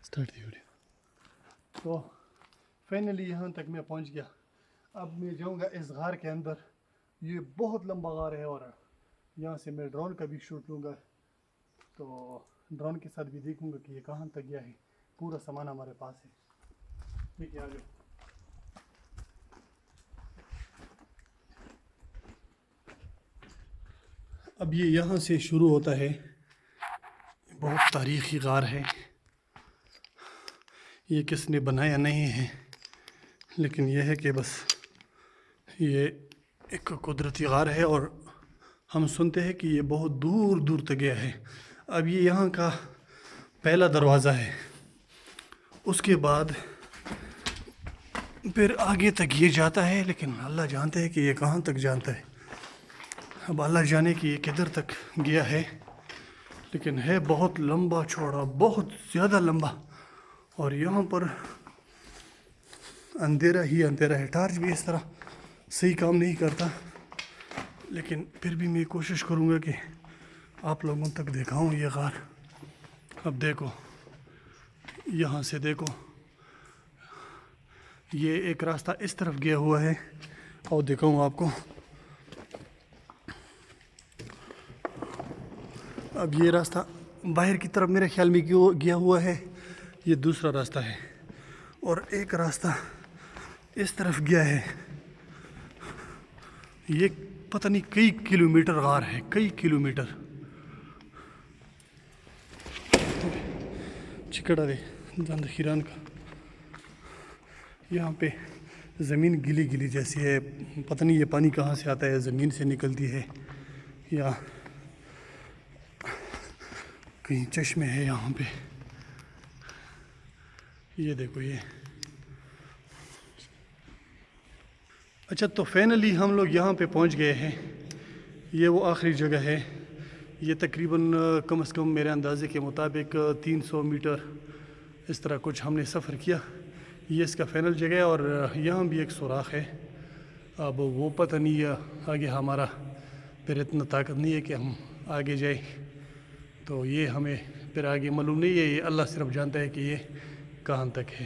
Start the video. تو finally یہاں تک میں پہنچ گیا. اب میں جاؤں گا اس غار کے اندر. یہ بہت لمبا غار ہے اور یہاں سے میں ڈرون کا بھی شوٹ لوں گا. تو ڈرون کے ساتھ بھی دیکھوں گا کہ یہ کہاں تک گیا ہے. پورا سامان ہمارے پاس ہے. ٹھیک ہے آگے. اب یہ یہاں سے شروع ہوتا ہے. بہت تاریخی غار ہے. یہ کس نے بنایا نہیں ہے لیکن یہ ہے کہ بس یہ ایک قدرتی غار ہے اور ہم سنتے ہیں کہ یہ بہت دور دور تک گیا ہے. اب یہ یہاں کا پہلا دروازہ ہے. اس کے بعد پھر آگے تک یہ جاتا ہے لیکن اللہ جانتے ہے کہ یہ کہاں تک جانتا ہے. اب اللہ جانے کہ یہ کدھر تک گیا ہے لیکن ہے بہت لمبا چوڑا, بہت زیادہ لمبا. اور یہاں پر اندھیرا ہی اندھیرا ہے. ٹارچ بھی اس طرح صحیح کام نہیں کرتا لیکن پھر بھی میں کوشش کروں گا کہ آپ لوگوں تک دکھاؤں یہ غار. اب دیکھو یہاں سے دیکھو, یہ ایک راستہ اس طرف گیا ہوا ہے اور دکھاؤں آپ کو. اب یہ راستہ باہر کی طرف میرے خیال میں گیا ہوا ہے. یہ دوسرا راستہ ہے اور ایک راستہ اس طرف گیا ہے. یہ پتہ نہیں کئی کلومیٹر غار ہے, کئی کلومیٹر. چکڑا دے دند خیران کا. یہاں پہ زمین گلی گلی جیسی ہے. پتہ نہیں یہ پانی کہاں سے آتا ہے, زمین سے نکلتی ہے یا کہیں چشمے ہے یہاں پہ. یہ دیکھو یہ. اچھا تو فائنلی ہم لوگ یہاں پہ پہنچ گئے ہیں. یہ وہ آخری جگہ ہے. یہ تقریباً کم از کم میرے اندازے کے مطابق 300 میٹر اس طرح کچھ ہم نے سفر کیا. یہ اس کا فائنل جگہ ہے اور یہاں بھی ایک سوراخ ہے. اب وہ پتہ نہیں ہے آگے ہمارا پھر اتنا طاقت نہیں ہے کہ ہم آگے جائیں. تو یہ ہمیں پھر آگے معلوم نہیں ہے. یہ اللہ صرف جانتا ہے کہ یہ کہاں تک ہے.